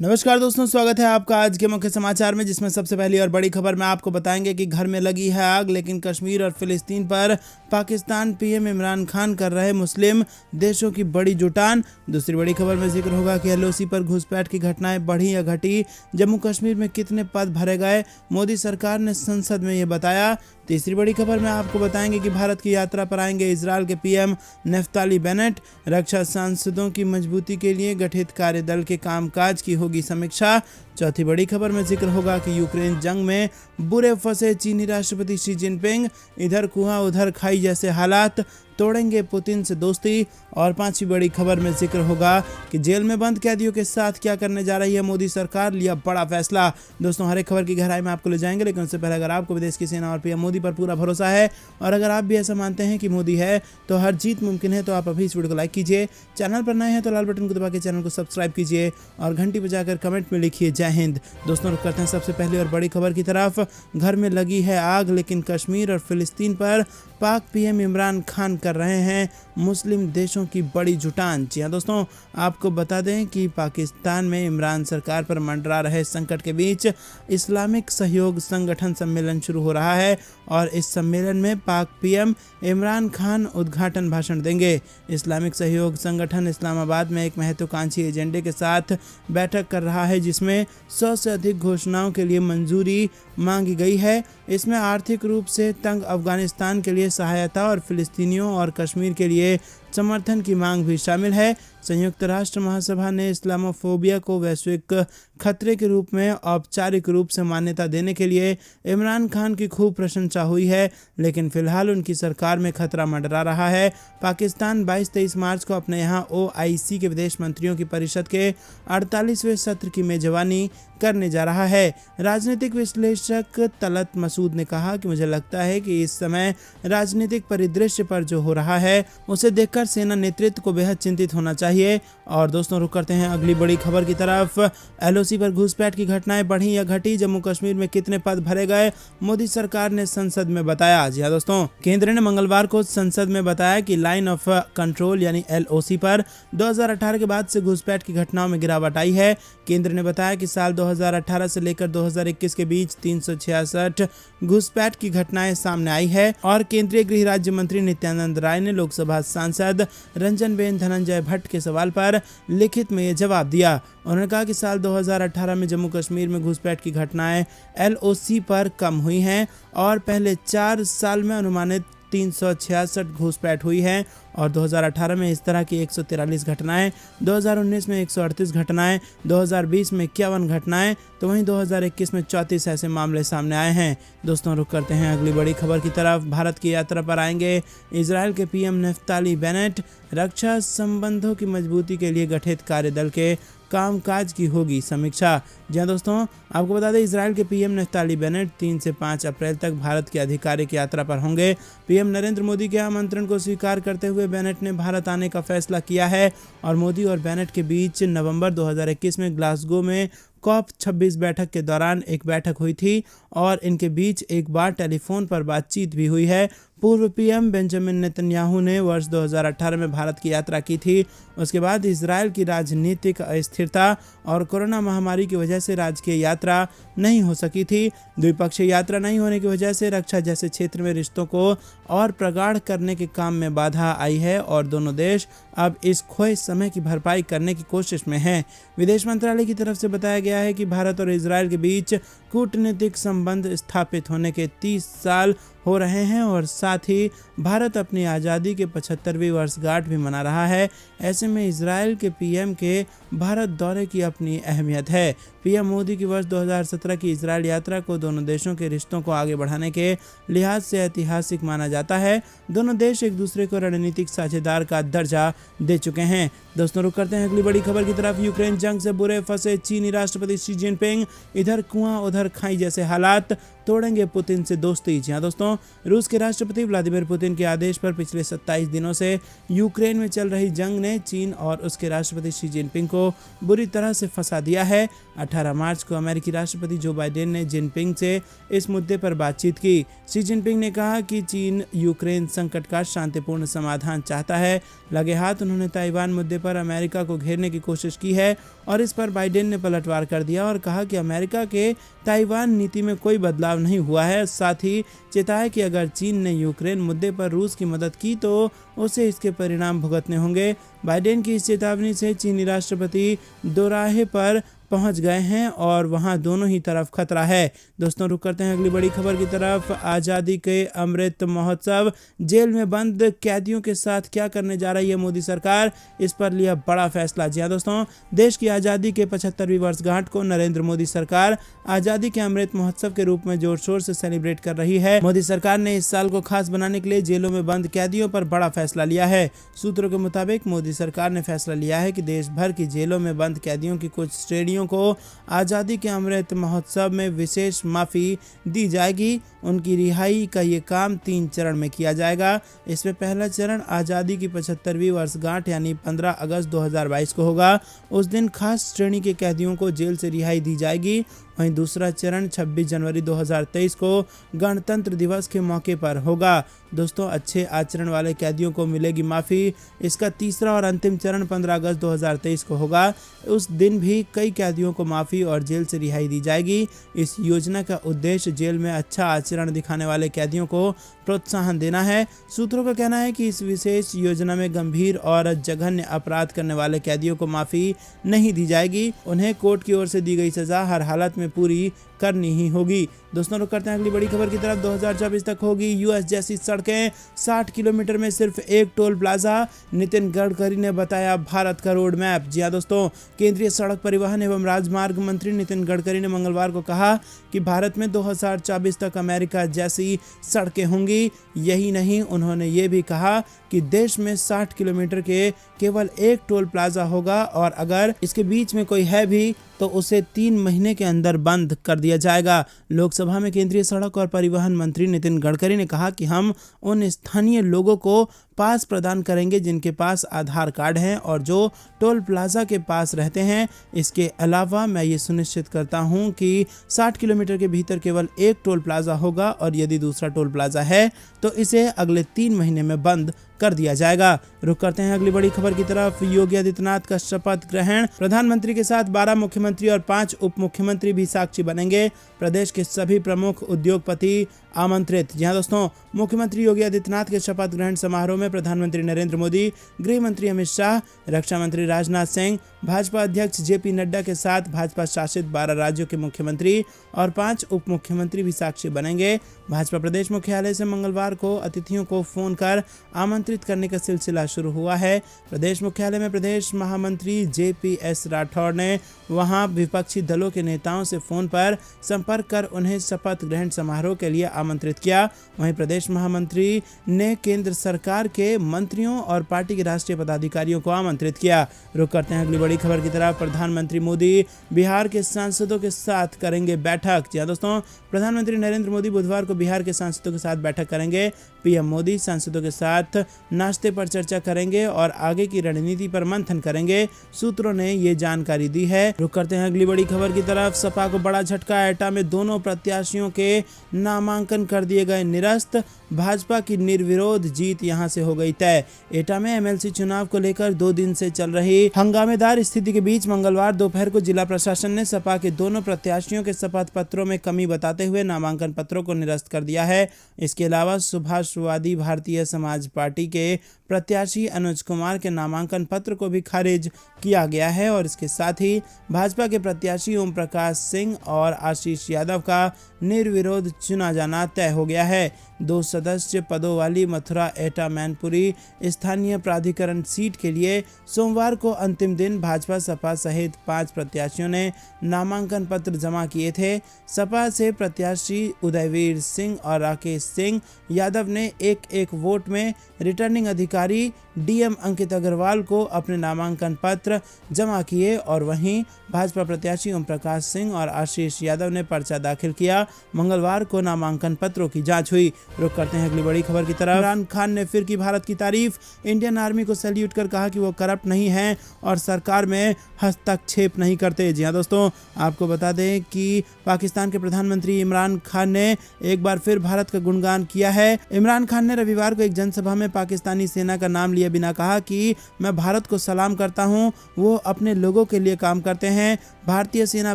नमस्कार दोस्तों, स्वागत है आपका आज के मुख्य समाचार में, जिसमें सबसे पहली और बड़ी खबर में आपको बताएंगे कि घर में लगी है आग, लेकिन कश्मीर और फिलिस्तीन पर पाकिस्तान पीएम इमरान खान कर रहे मुस्लिम देशों की बड़ी जुटान। दूसरी बड़ी खबर में जिक्र होगा कि एलओसी पर घुसपैठ की घटनाएं बढ़ी या घटी, जम्मू कश्मीर में कितने पद भरे गए, मोदी सरकार ने संसद में ये बताया। तीसरी बड़ी खबर में आपको बताएंगे कि भारत की यात्रा पर आएंगे इजरायल के पीएम नफ्ताली बेनेट। रक्षा सांसदों की मजबूती के लिए गठित कार्यदल के कामकाज की होगी समीक्षा। चौथी बड़ी खबर में जिक्र होगा कि यूक्रेन जंग में बुरे फंसे चीनी राष्ट्रपति शी जिनपिंग, इधर कुआं उधर खाई जैसे हालात, तोड़ेंगे पुतिन से दोस्ती। और पांचवी बड़ी खबर में जिक्र होगा कि जेल में बंद कैदियों के साथ क्या करने जा रही है मोदी सरकार, लिया बड़ा फैसला। दोस्तों, हर एक खबर की गहराई में आपको ले जाएंगे, लेकिन उससे पहले अगर आपको विदेश की सेना और पीएम मोदी पर पूरा भरोसा है और अगर आप भी ऐसा मानते हैं कि मोदी है तो हर जीत मुमकिन है, तो आप अभी इस वीडियो को लाइक कीजिए। चैनल पर नए हैं तो लाल बटन को दबा के चैनल को सब्सक्राइब कीजिए और घंटी बजाकर कमेंट में लिखिए जय हिंद। दोस्तों, रुक करते हैं सबसे पहली और बड़ी खबर की तरफ। घर में लगी है आग, लेकिन कश्मीर और फिलिस्तीन पर पाक पीएम इमरान खान कर रहे हैं मुस्लिम देशों की बड़ी जुटान। जी हाँ दोस्तों, आपको बता दें कि पाकिस्तान में इमरान सरकार पर मंडरा रहे संकट के बीच इस्लामिक सहयोग संगठन सम्मेलन शुरू हो रहा है और इस सम्मेलन में पाक पीएम इमरान खान उद्घाटन भाषण देंगे। इस्लामिक सहयोग संगठन इस्लामाबाद में एक महत्वाकांक्षी एजेंडे के साथ बैठक कर रहा है, जिसमें 100 से अधिक घोषणाओं के लिए मंजूरी मांगी गई है। इसमें आर्थिक रूप से तंग अफगानिस्तान के लिए सहायता और फिलिस्तीनियों और कश्मीर के लिए समर्थन की मांग भी शामिल है। संयुक्त राष्ट्र महासभा ने इस्लामोफोबिया को वैश्विक खतरे के रूप में औपचारिक रूप से मान्यता देने के लिए इमरान खान की खूब प्रशंसा हुई है, लेकिन फिलहाल उनकी सरकार में खतरा मंडरा रहा है। पाकिस्तान 22-23 मार्च को अपने यहाँ OIC के विदेश मंत्रियों की परिषद के 48वें सत्र की मेजबानी करने जा रहा है। राजनीतिक विश्लेषक तलत मसूद ने कहा कि मुझे लगता है कि इस समय राजनीतिक परिदृश्य पर जो हो रहा है उसे देखकर सेना नेतृत्व को बेहद चिंतित होना चाहिए। और दोस्तों, रुक करते हैं अगली बड़ी खबर की तरफ। एलओसी पर घुसपैठ की घटनाएं बढ़ी या घटी, जम्मू कश्मीर में कितने पद भरे गए, मोदी सरकार ने संसद में बताया। जी हाँ दोस्तों, केंद्र ने मंगलवार को संसद में बताया कि लाइन ऑफ कंट्रोल यानी LOC पर 2018 के बाद से घुसपैठ की घटनाओं में गिरावट आई है। केंद्र ने बताया कि साल 2018 से लेकर 2021 के बीच 366 घुसपैठ की घटनाएं सामने आई है। और केंद्रीय गृह राज्य मंत्री नित्यानंद राय ने लोकसभा सांसद रंजनबेन धनंजय भट्ट के सवाल पर लिखित में ये जवाब दिया। उन्होंने कहा कि साल 2018 में जम्मू कश्मीर में घुसपैठ की घटनाएं LOC पर कम हुई हैं और पहले 4 साल में अनुमानित 366 घुसपैठ हुई है और 2018 में इस तरह की 143 घटनाएं, 2019 में 138 घटनाएं, 2020 में 51 घटनाएं, तो वहीं 2021 में 34 ऐसे मामले सामने आए हैं। दोस्तों, रुक करते हैं अगली बड़ी खबर की तरफ। भारत की यात्रा पर आएंगे इजरायल के पीएम नफ्ताली बेनेट। रक्षा संबंधों की मजबूती के लिए गठित कार्यदल के कामकाज की होगी समीक्षा। जी हाँ दोस्तों, आपको बता दें इजरायल के पीएम नफ्ताली बेनेट 3 से 5 अप्रैल तक भारत की आधिकारिक यात्रा पर होंगे। पीएम नरेंद्र मोदी के आमंत्रण को स्वीकार करते हुए बेनेट ने भारत आने का फैसला किया है और मोदी और बेनेट के बीच नवंबर 2021 में ग्लासगो में COP26 बैठक के दौरान एक बैठक हुई थी और इनके बीच एक बार टेलीफोन पर बातचीत भी हुई है। पूर्व पीएम बेंजामिन नेतन्याहू ने वर्ष 2018 में भारत की यात्रा की थी। उसके बाद इजरायल की राजनीतिक अस्थिरता और कोरोना महामारी की वजह से राजकीय यात्रा नहीं हो सकी थी। द्विपक्षीय यात्रा नहीं होने की वजह से रक्षा जैसे क्षेत्र में रिश्तों को और प्रगाढ़ करने के काम में बाधा आई है और दोनों देश अब इस खोए समय की भरपाई करने की कोशिश में हैं। विदेश मंत्रालय की तरफ से बताया गया है कि भारत और इजरायल के बीच कूटनीतिक संबंध स्थापित होने के 30 साल हो रहे हैं और साथ ही भारत अपनी आज़ादी के 75वीं वर्षगांठ भी मना रहा है। ऐसे में इजरायल के पीएम के भारत दौरे की अपनी अहमियत है। पीएम मोदी की वर्ष 2017 की इजरायल यात्रा को दोनों देशों के रिश्तों को आगे बढ़ाने के लिहाज से ऐतिहासिक माना जाता है। दोनों देश एक दूसरे को रणनीतिक साझेदार का दर्जा दे चुके हैं। दोस्तों, रुक करते हैं अगली बड़ी खबर की तरफ। यूक्रेन जंग से बुरे फंसे चीनी राष्ट्रपति शी जिनपिंग, इधर कुआं उधर खाई जैसे हालात, तोड़ेंगे पुतिन से दोस्ती। जी हाँ दोस्तों, रूस के राष्ट्रपति व्लादिमीर पुतिन के आदेश पर पिछले 27 दिनों से यूक्रेन में चल रही जंग ने चीन और उसके राष्ट्रपति शी जिनपिंग को बुरी तरह से फंसा दिया है। 18 मार्च को अमेरिकी राष्ट्रपति जो बाइडेन ने जिनपिंग से इस मुद्दे पर बातचीत की। शी जिनपिंग ने कहा कि चीन यूक्रेन संकट का शांतिपूर्ण समाधान चाहता है। लगे हाथ उन्होंने ताइवान मुद्दे पर अमेरिका को घेरने की कोशिश की है और इस पर बाइडेन ने पलटवार कर दिया और कहा कि अमेरिका के ताइवान नीति में कोई बदलाव नहीं हुआ है। साथ ही चेताया कि अगर चीन ने यूक्रेन मुद्दे पर रूस की मदद की तो उसे इसके परिणाम भुगतने होंगे। बाइडेन की इस चेतावनी से चीनी राष्ट्रपति दोराहे पर पहुंच गए हैं और वहां दोनों ही तरफ खतरा है। दोस्तों रुक करते हैं अगली बड़ी खबर की तरफ। आज़ादी के अमृत महोत्सव, जेल में बंद कैदियों के साथ क्या करने जा रही है मोदी सरकार, इस पर लिया बड़ा फैसला। जी हाँ दोस्तों, देश की आज़ादी के 75वीं वर्षगांठ को नरेंद्र मोदी सरकार आज़ादी के अमृत महोत्सव के रूप में जोर शोर से सेलिब्रेट कर रही है। मोदी सरकार ने इस साल को खास बनाने के लिए जेलों में बंद कैदियों पर बड़ा फैसला लिया है। सूत्रों के मुताबिक मोदी सरकार ने फैसला लिया है कि देश भर की जेलों में बंद कैदियों की कुछ श्रेणियों को आज़ादी के अमृत महोत्सव में विशेष माफ़ी दी जाएगी। उनकी रिहाई का ये काम 3 चरण में किया जाएगा। इसमें पहला चरण आज़ादी की 75वीं वर्षगांठ यानी 15 अगस्त 2022 को होगा। उस दिन खास श्रेणी के कैदियों को जेल से रिहाई दी जाएगी। वहीं दूसरा चरण 26 जनवरी 2023 को गणतंत्र दिवस के मौके पर होगा। दोस्तों, अच्छे आचरण वाले कैदियों को मिलेगी माफ़ी। इसका तीसरा और अंतिम चरण 15 अगस्त 2023 को होगा। उस दिन भी कई कैदियों को माफ़ी और जेल से रिहाई दी जाएगी। इस योजना का उद्देश्य जेल में अच्छा आचरण दिखाने वाले कैदियों को प्रोत्साहन देना है। सूत्रों का कहना है कि इस विशेष योजना में गंभीर और जघन्य अपराध करने वाले कैदियों को माफ़ी नहीं दी जाएगी। उन्हें कोर्ट की ओर से दी गई सज़ा हर हालत में पूरी करनी ही होगी। दोस्तों रुक करते हैं अगली बड़ी खबर की तरफ। 2024 तक होगी यूएस जैसी सड़कें, 60 किलोमीटर में सिर्फ एक टोल प्लाजा, नितिन गडकरी ने बताया भारत का रोड मैप। जी हाँ दोस्तों, केंद्रीय सड़क परिवहन एवं राजमार्ग मंत्री नितिन गडकरी ने मंगलवार को कहा कि भारत में 2024 तक अमेरिका जैसी सड़कें होंगी। यही नहीं, उन्होंने ये भी कहा कि देश में 60 किलोमीटर के केवल एक टोल प्लाजा होगा और अगर इसके बीच में कोई है भी तो उसे 3 महीने के अंदर बंद कर दिया जाएगा। लोकसभा में केंद्रीय सड़क और परिवहन मंत्री नितिन गडकरी ने कहा कि हम उन स्थानीय लोगों को पास प्रदान करेंगे जिनके पास आधार कार्ड हैं और जो टोल प्लाजा के पास रहते हैं। इसके अलावा मैं ये सुनिश्चित करता हूं कि 60 किलोमीटर के भीतर केवल एक टोल प्लाजा होगा और यदि दूसरा टोल प्लाजा है तो इसे अगले 3 महीने में बंद कर दिया जाएगा। रुक करते हैं अगली बड़ी खबर की तरफ। योगी आदित्यनाथ का शपथ ग्रहण, प्रधानमंत्री के साथ 12 मुख्यमंत्री और 5 उप मुख्यमंत्री भी साक्षी बनेंगे। प्रदेश के सभी प्रमुख उद्योगपति आमंत्रित। जी हाँ दोस्तों, मुख्यमंत्री योगी आदित्यनाथ के शपथ ग्रहण समारोह में प्रधानमंत्री नरेंद्र मोदी, गृह मंत्री अमित शाह, रक्षा मंत्री राजनाथ सिंह, भाजपा अध्यक्ष जेपी नड्डा के साथ भाजपा शासित 12 राज्यों के मुख्यमंत्री और 5 उप मुख्यमंत्री भी साक्षी बनेंगे। भाजपा प्रदेश मुख्यालय से मंगलवार को अतिथियों को फोन कर आमंत्रित करने का सिलसिला शुरू हुआ है। प्रदेश मुख्यालय में प्रदेश महामंत्री JPS राठौड़ ने वहां विपक्षी दलों के नेताओं से फोन पर संपर्क कर उन्हें शपथ ग्रहण समारोह के लिए आमंत्रित किया। वहीं प्रदेश महामंत्री ने केंद्र सरकार के मंत्रियों और पार्टी के राष्ट्रीय पदाधिकारियों को आमंत्रित किया। रुक करते हैं अगली बड़ी खबर की तरफ। प्रधानमंत्री मोदी बिहार के सांसदों के साथ करेंगे बैठक। जी दोस्तों, प्रधानमंत्री नरेंद्र मोदी बुधवार को बिहार के सांसदों के साथ बैठक करेंगे। पीएम मोदी सांसदों के साथ नाश्ते पर चर्चा करेंगे और आगे की रणनीति पर मंथन करेंगे। सूत्रों ने ये जानकारी दी है। रुक करते हैं अगली बड़ी खबर की तरफ। सपा को बड़ा झटका, एटा में दोनों प्रत्याशियों के नामांकन कर दिए गए निरस्त। भाजपा की निर्विरोध जीत यहां से हो गई तय। एटा में MLC चुनाव को लेकर 2 दिन से चल रही हंगामेदार स्थिति के बीच मंगलवार दोपहर को जिला प्रशासन ने सपा के दोनों प्रत्याशियों के शपथ पत्रों में कमी बताते हुए नामांकन पत्रों को निरस्त कर दिया है। इसके अलावा सुभाषवादी भारतीय समाज पार्टी के प्रत्याशी अनुज कुमार के नामांकन पत्र को भी खारिज किया गया है और इसके साथ ही भाजपा के प्रत्याशी ओम प्रकाश सिंह और आशीष यादव का निर्विरोध चुना जाना तय हो गया है। 2 सदस्य पदों वाली मथुरा एटा मैनपुरी स्थानीय प्राधिकरण सीट के लिए सोमवार को अंतिम दिन भाजपा सपा सहित 5 प्रत्याशियों ने नामांकन पत्र जमा किए थे। सपा से प्रत्याशी उदयवीर सिंह और राकेश सिंह यादव ने एक वोट में रिटर्निंग अधिकारी डीएम अंकित अग्रवाल को अपने नामांकन पत्र जमा किए और वहीं भाजपा प्रत्याशी ओम प्रकाश सिंह और आशीष यादव ने पर्चा दाखिल किया। मंगलवार को नामांकन पत्रों की जांच हुई। रुक करते हैं अगली बड़ी खबर की तरफ। इमरान खान ने फिर की भारत की तारीफ। इंडियन आर्मी को सैल्यूट कर कहा कि वो करप्ट नहीं है और सरकार में हस्तक्षेप नहीं करते। जी हाँ दोस्तों, आपको बता दें कि पाकिस्तान के प्रधानमंत्री इमरान खान ने एक बार फिर भारत का गुणगान किया है। इमरान खान ने रविवार को एक जनसभा में पाकिस्तानी सेना का नाम लिए बिना कहा कि मैं भारत को सलाम करता हूं, वो अपने लोगों के लिए काम करते हैं। भारतीय सेना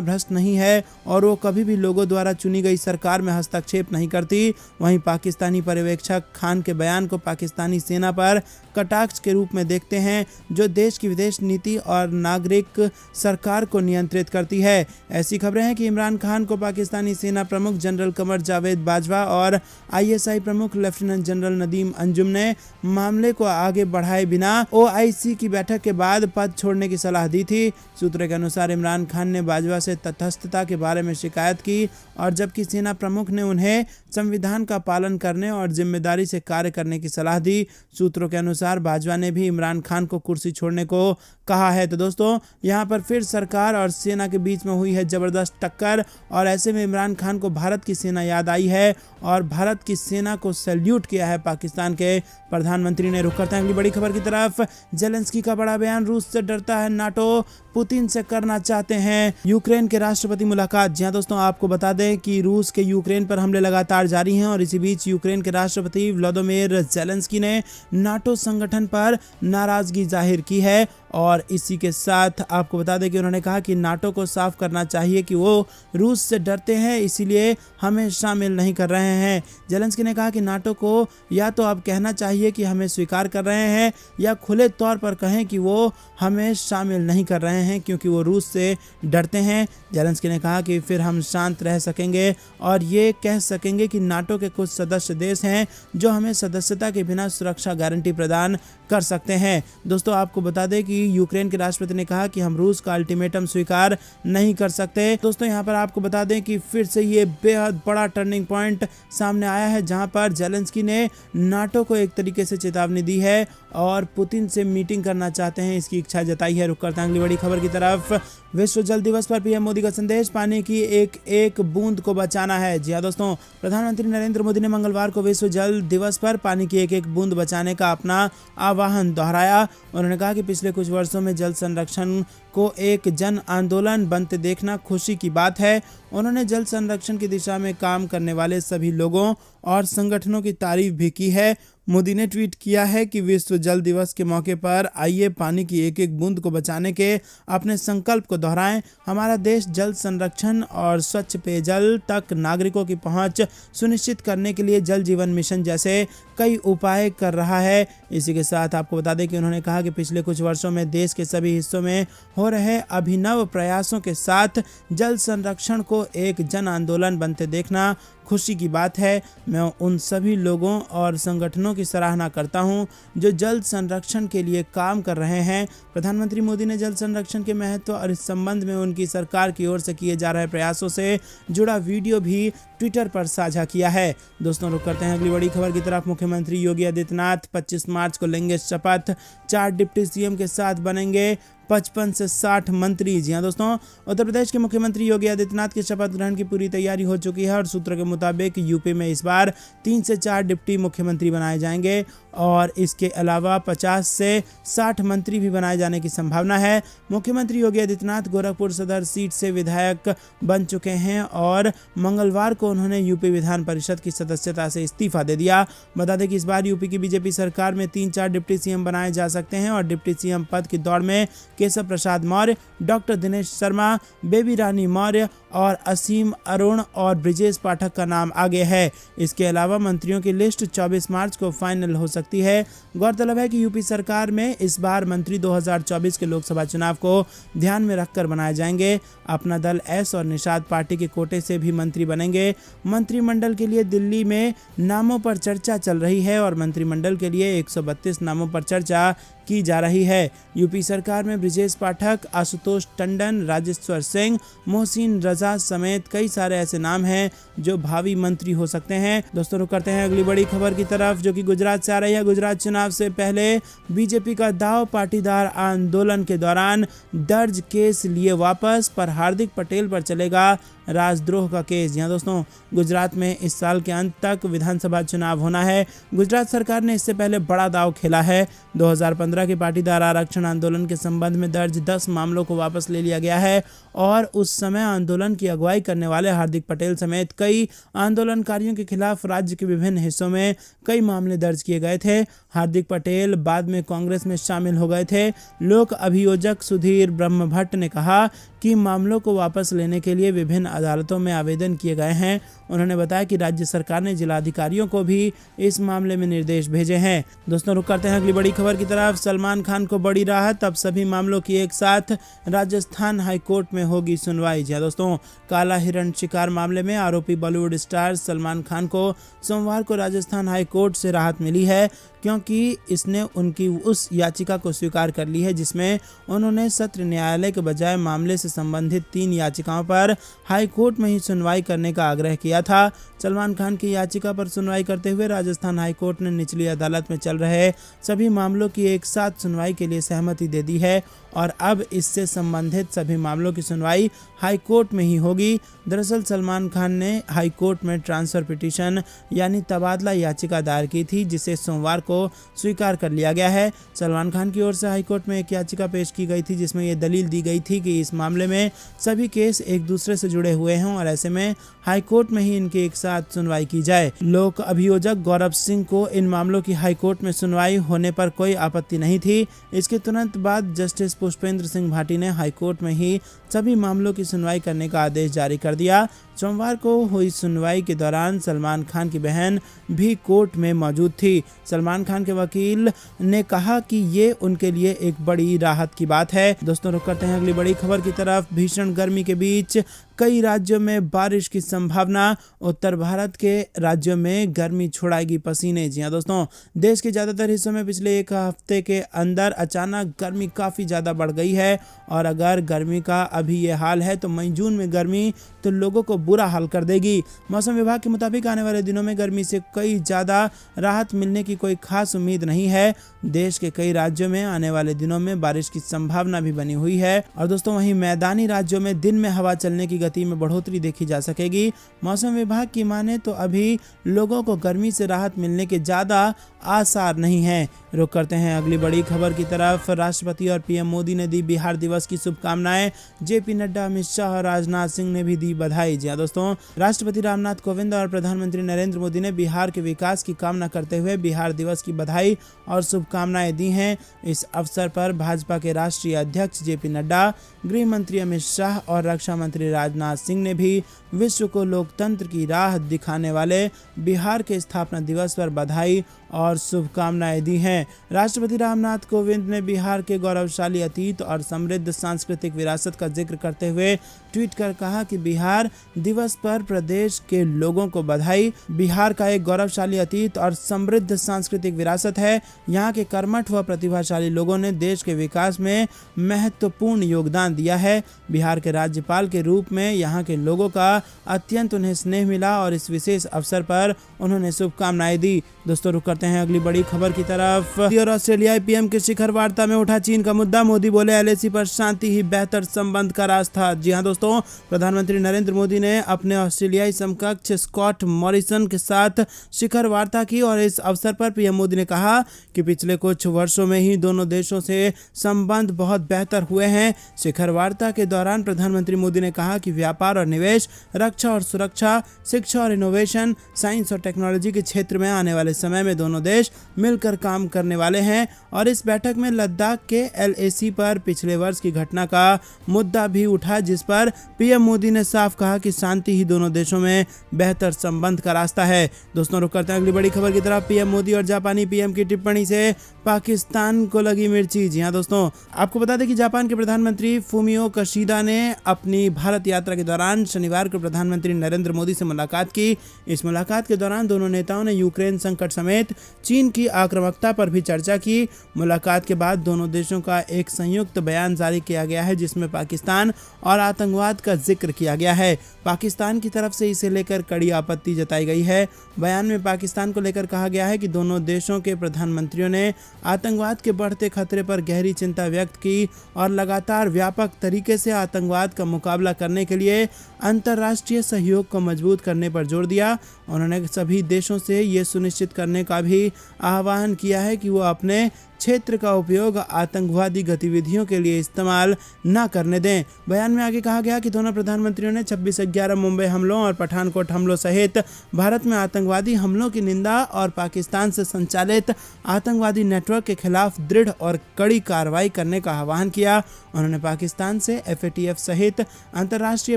भ्रष्ट नहीं है और वो कभी भी लोगों द्वारा चुनी गई सरकार में हस्तक्षेप नहीं करती। वहीं पाकिस्तानी पर्यवेक्षक खान के बयान को पाकिस्तानी सेना पर कटाक्ष के रूप में देखते हैं, जो देश की विदेश नीति और नागरिक सरकार को नियंत्रित करती है। ऐसी खबरें हैं कि इमरान खान को पाकिस्तानी सेना प्रमुख जनरल कमर जावेद बाजवा और आईएसआई प्रमुख लेफ्टिनेंट जनरल नदीम अंजुम ने मामले को आगे बढ़ाए बिना ओआईसी की बैठक के बाद पद छोड़ने की सलाह दी थी। सूत्रों के अनुसार इमरान खान ने बाजवा से तटस्थता के बारे में शिकायत की और जबकि सेना प्रमुख ने उन्हें संविधान का पालन करने और जिम्मेदारी से कार्य करने की सलाह दी। सूत्रों के अनुसार बाजवा ने भी इमरान खान को कुर्सी छोड़ने को कहा है। तो दोस्तों, यहाँ पर फिर सरकार और सेना के बीच में हुई है जबरदस्त टक्कर और ऐसे में इमरान खान को भारत की सेना याद आई है और भारत की सेना को सैल्यूट किया है पाकिस्तान के प्रधानमंत्री ने। रुक करते हैं अगली बड़ी खबर की तरफ। जेलेंस्की का बड़ा बयान, रूस से डरता है नाटो, पुतिन से करना चाहते हैं यूक्रेन के राष्ट्रपति मुलाकात। जी हाँ दोस्तों, आपको बता दें कि रूस के यूक्रेन पर हमले लगातार जारी हैं और इसी बीच यूक्रेन के राष्ट्रपति व्लादिमीर जेलेंस्की ने नाटो संगठन पर नाराजगी जाहिर की है और इसी के साथ आपको बता दें कि उन्होंने कहा कि नाटो को साफ करना चाहिए कि वो रूस से डरते हैं, इसीलिए हमें शामिल नहीं कर रहे हैं। जेलेंस्की ने कहा कि नाटो को या तो अब कहना चाहिए कि हमें स्वीकार कर रहे हैं या खुले तौर पर कहें कि वो हमें शामिल नहीं कर रहे हैं क्योंकि वो रूस से डरते हैं। जेलेंस्की ने कहा कि फिर हम शांत रह सकेंगे और ये कह सकेंगे कि नाटो के कुछ सदस्य देश हैं जो हमें सदस्यता के बिना सुरक्षा गारंटी प्रदान कर सकते हैं। दोस्तों, आपको बता दें कि यूक्रेन के राष्ट्रपति ने कहा कि हम रूस का अल्टीमेटम स्वीकार नहीं कर सकते। दोस्तों, यहाँ पर आपको बता दें कि फिर से ये बेहद बड़ा टर्निंग पॉइंट सामने आया है जहां पर जेलेंस्की ने नाटो को एक तरीके से चेतावनी दी है और पुतिन से मीटिंग करना चाहते हैं, इसकी इच्छा जताई है। रुक करते हैं अगली बड़ी खबर की तरफ। विश्व जल दिवस पर पीएम मोदी का संदेश, पानी की एक एक बूंद को बचाना है। जी हाँ दोस्तों, प्रधानमंत्री नरेंद्र मोदी ने मंगलवार को विश्व जल दिवस पर पानी की एक एक बूंद बचाने का अपना आह्वान दोहराया। उन्होंने कहा कि पिछले कुछ वर्षों में जल संरक्षण को एक जन आंदोलन बनते देखना खुशी की बात है। उन्होंने जल संरक्षण की दिशा में काम करने वाले सभी लोगों और संगठनों की तारीफ भी की है। मोदी ने ट्वीट किया है कि विश्व जल दिवस के मौके पर आइए पानी की एक एक बूंद को बचाने के अपने संकल्प को दोहराएं। हमारा देश जल संरक्षण और स्वच्छ पेयजल तक नागरिकों की पहुंच सुनिश्चित करने के लिए जल जीवन मिशन जैसे कई उपाय कर रहा है। इसी के साथ आपको बता दें कि उन्होंने कहा कि पिछले कुछ वर्षों में देश के सभी हिस्सों में हो रहे अभिनव प्रयासों के साथ जल संरक्षण को एक जन आंदोलन बनते देखना खुशी की बात है। मैं उन सभी लोगों और संगठनों की सराहना करता हूं जो जल संरक्षण के लिए काम कर रहे हैं। प्रधानमंत्री मोदी ने जल संरक्षण के महत्व और इस संबंध में उनकी सरकार की ओर से किए जा रहे प्रयासों से जुड़ा वीडियो भी ट्विटर पर साझा किया है। दोस्तों, रुक करते हैं अगली बड़ी खबर की तरफ। मुख्यमंत्री योगी आदित्यनाथ 25 मार्च को लेंगे शपथ, 4 डिप्टी सीएम के साथ बनेंगे 55 से 60 मंत्री। जी हाँ दोस्तों, उत्तर प्रदेश के मुख्यमंत्री योगी आदित्यनाथ की शपथ ग्रहण की पूरी तैयारी हो चुकी है और सूत्रों के मुताबिक यूपी में इस बार 3 से 4 डिप्टी मुख्यमंत्री बनाए जाएंगे और इसके अलावा 50 से 60 मंत्री भी बनाए जाने की संभावना है। मुख्यमंत्री योगी आदित्यनाथ गोरखपुर सदर सीट से विधायक बन चुके हैं और मंगलवार को उन्होंने यूपी विधान परिषद की सदस्यता से इस्तीफा दे दिया। बता दें कि इस बार यूपी की बीजेपी सरकार में 3-4 डिप्टी सीएम बनाए जा सकते हैं और डिप्टी सीएम पद की दौड़ में केशव प्रसाद मौर्य, डॉक्टर दिनेश शर्मा, बेबी रानी मौर्य और असीम अरुण और ब्रिजेश पाठक का नाम आगे है। इसके अलावा मंत्रियों की लिस्ट 24 मार्च को फाइनल हो सकती है। गौरतलब है कि यूपी सरकार में इस बार मंत्री 2024 के लोकसभा चुनाव को ध्यान में रखकर बनाए जाएंगे। अपना दल एस और निषाद पार्टी के कोटे से भी मंत्री बनेंगे। मंत्रिमंडल के लिए दिल्ली में नामों पर चर्चा चल रही है और मंत्रिमंडल के लिए 132 नामों पर चर्चा की जा रही है। यूपी सरकार में ब्रिजेश पाठक, आशुतोष टंडन, राजेश्वर सिंह, मोहसिन रजा समेत कई सारे ऐसे नाम हैं जो भावी मंत्री हो सकते हैं। दोस्तों रुक करते हैं अगली बड़ी खबर की तरफ, जो कि गुजरात से आ रही है। गुजरात चुनाव से पहले बीजेपी का दाव, पाटीदार आंदोलन के दौरान दर्ज केस लिए वापस, पर हार्दिक पटेल पर चलेगा राजद्रोह का केस। यहाँ दोस्तों गुजरात में इस साल के अंत तक विधानसभा चुनाव होना है। गुजरात सरकार ने इससे पहले बड़ा दाव खेला है। 2015 के पाटीदार आरक्षण आंदोलन के संबंध में दर्ज 10 मामलों को वापस ले लिया गया है और उस समय आंदोलन की अगुवाई करने वाले हार्दिक पटेल समेत कई आंदोलनकारियों के खिलाफ राज्य के विभिन्न हिस्सों में कई मामले दर्ज किए गए थे। हार्दिक पटेल बाद में कांग्रेस में शामिल हो गए थे। लोक अभियोजक सुधीर ब्रह्मभट्ट ने कहा कि मामलों को वापस लेने के लिए विभिन्न अदालतों में आवेदन किए गए हैं। उन्होंने बताया कि राज्य सरकार ने जिलाधिकारियों को भी इस मामले में निर्देश भेजे हैं। दोस्तों रुक करते हैं अगली बड़ी खबर की तरफ। सलमान खान को बड़ी राहत, अब सभी मामलों की एक साथ राजस्थान हाईकोर्ट में होगी सुनवाई। जी दोस्तों, काला हिरण शिकार मामले में आरोपी बॉलीवुड स्टार सलमान खान को सोमवार को राजस्थान हाईकोर्ट से राहत मिली है, क्योंकि इसने उनकी उस याचिका को स्वीकार कर ली है जिसमें उन्होंने सत्र न्यायालय के बजाय मामले से संबंधित 3 याचिकाओं पर हाईकोर्ट में ही सुनवाई करने का आग्रह किया था। सलमान खान की याचिका पर सुनवाई करते हुए राजस्थान हाईकोर्ट ने निचली अदालत में चल रहे सभी मामलों की एक साथ सुनवाई के लिए सहमति दे दी है और अब इससे संबंधित सभी मामलों की सुनवाई हाईकोर्ट में ही होगी। दरअसल सलमान खान ने हाईकोर्ट में ट्रांसफर पिटीशन यानी तबादला याचिका दायर की थी, जिसे सोमवार को स्वीकार कर लिया गया है। सलमान खान की ओर से हाईकोर्ट में एक याचिका पेश की गई थी जिसमें यह दलील दी गई थी कि इस मामले में सभी केस एक दूसरे से जुड़े हुए हैं और ऐसे में हाईकोर्ट में ही इनकी एक साथ सुनवाई की जाए। लोक अभियोजक गौरव सिंह को इन मामलों की हाईकोर्ट में सुनवाई होने पर कोई आपत्ति नहीं थी। इसके तुरंत बाद जस्टिस पुष्पेंद्र सिंह भाटी ने हाईकोर्ट में ही सभी मामलों की सुनवाई करने का आदेश जारी कर दिया। सोमवार को हुई सुनवाई के दौरान सलमान खान की बहन भी कोर्ट में मौजूद थी। सलमान खान के वकील ने कहा कि ये उनके लिए एक बड़ी राहत की बात है। दोस्तों रुक करते हैं अगली बड़ी खबर की तरफ। भीषण गर्मी के बीच कई राज्यों में बारिश की संभावना, उत्तर भारत के राज्यों में गर्मी छुड़ाएगी पसीने। जी हाँ दोस्तों, देश के ज़्यादातर हिस्सों में पिछले एक हफ्ते के अंदर अचानक गर्मी काफ़ी ज़्यादा बढ़ गई है और अगर गर्मी का अभी ये हाल है तो मई जून में गर्मी तो लोगों को बुरा हाल कर देगी। मौसम विभाग के मुताबिक आने वाले दिनों में गर्मी से कई ज़्यादा राहत मिलने की कोई खास उम्मीद नहीं है। देश के कई राज्यों में आने वाले दिनों में बारिश की संभावना भी बनी हुई है और दोस्तों वहीं मैदानी राज्यों में दिन में हवा चलने की गति में बढ़ोतरी देखी जा सकेगी। मौसम विभाग की माने तो अभी लोगों को गर्मी से राहत मिलने के ज़्यादा आसार नहीं है। रुक करते हैं अगली बड़ी खबर की तरफ। राष्ट्रपति और पीएम मोदी ने दी बिहार दिवस की शुभकामनाएं। जेपी नड्डा, अमित शाह और राजनाथ सिंह ने भी दी बधाई। जी दोस्तों, राष्ट्रपति रामनाथ कोविंद और प्रधानमंत्री नरेंद्र मोदी ने बिहार के विकास की कामना करते हुए बिहार दिवस की बधाई और शुभकामनाएं दी हैं। इस अवसर पर भाजपा के राष्ट्रीय अध्यक्ष जेपी नड्डा, गृह मंत्री अमित शाह और रक्षा मंत्री राजनाथ सिंह ने भी विश्व को लोकतंत्र की राह दिखाने वाले बिहार के स्थापना दिवस पर बधाई और शुभकामनाएं दी हैं। राष्ट्रपति रामनाथ कोविंद ने बिहार के गौरवशाली अतीत और समृद्ध सांस्कृतिक विरासत का जिक्र करते हुए ट्वीट कर कहा कि बिहार दिवस पर प्रदेश के लोगों को बधाई। बिहार का एक गौरवशाली अतीत और समृद्ध सांस्कृतिक विरासत है। यहाँ के कर्मठ व प्रतिभाशाली लोगों ने देश के विकास में महत्वपूर्ण योगदान दिया है। बिहार के राज्यपाल के रूप में यहाँ के लोगों का अत्यंत उन्हें स्नेह मिला और इस विशेष अवसर पर उन्होंने शुभकामनाएं दी। दोस्तों रुक करते हैं अगली बड़ी खबर की तरफ। और ऑस्ट्रेलियाई पीएम की शिखर वार्ता में उठा चीन का मुद्दा। मोदी बोले एलएसी पर शांति ही बेहतर संबंध का रास्ता। जी हाँ दोस्तों, प्रधानमंत्री नरेंद्र मोदी ने अपने ऑस्ट्रेलियाई समकक्ष स्कॉट मॉरिसन के साथ शिखर वार्ता की और इस अवसर पर पीएम मोदी ने कहा कि पिछले कुछ वर्षों में ही दोनों देशों से संबंध बहुत बेहतर हुए हैं। शिखर वार्ता के दौरान प्रधानमंत्री मोदी ने कहा कि व्यापार और निवेश, रक्षा और सुरक्षा, शिक्षा और इनोवेशन, साइंस और टेक्नोलॉजी के क्षेत्र में आने वाले समय में दोनों देश मिलकर काम करने वाले हैं और इस बैठक में लद्दाख के एलएसी पर पिछले वर्ष की घटना का मुद्दा भी उठा, जिस पर पीएम मोदी ने साफ कहा कि शांति ही दोनों देशों में बेहतर संबंध का रास्ता है। दोस्तों रुक करते हैं अगली बड़ी खबर की तरफ। पीएम मोदी और जापानी पीएम की टिप्पणी से पाकिस्तान को लगी मिर्ची। जी हाँ दोस्तों, आपको बता दें कि जापान के प्रधानमंत्री फूमियो किशिदा ने अपनी भारत यात्रा के दौरान शनिवार को प्रधानमंत्री नरेंद्र मोदी से मुलाकात की। इस मुलाकात के दौरान दोनों नेताओं ने यूक्रेन संकट समेत चीन की आक्रामकता पर भी चर्चा की। मुलाकात के बाद दोनों देशों का एक संयुक्त बयान जारी किया गया है, जिसमें पाकिस्तान और आतंकवाद का जिक्र किया गया है। पाकिस्तान की तरफ से इसे लेकर कड़ी आपत्ति जताई गई है। बयान में पाकिस्तान को लेकर कहा गया है कि दोनों देशों के प्रधानमंत्रियों ने आतंकवाद के बढ़ते खतरे पर गहरी चिंता व्यक्त की और लगातार व्यापक तरीके से आतंकवाद का मुकाबला करने के लिए अंतर्राष्ट्रीय सहयोग को मजबूत करने पर जोर दिया। उन्होंने सभी देशों से ये सुनिश्चित करने का भी आह्वान किया है कि वो अपने क्षेत्र का उपयोग आतंकवादी गतिविधियों के लिए इस्तेमाल न करने दें। बयान में आगे कहा गया कि दोनों प्रधानमंत्रियों ने 26/11 मुंबई हमलों और पठानकोट हमलों सहित भारत में आतंकवादी हमलों की निंदा और पाकिस्तान से संचालित आतंकवादी नेटवर्क के खिलाफ दृढ़ और कड़ी कार्रवाई करने का आह्वान किया। उन्होंने पाकिस्तान से FATF सहित अंतर्राष्ट्रीय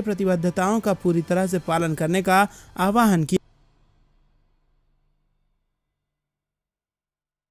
प्रतिबद्धताओं का पूरी तरह से पालन करने का आह्वान किया।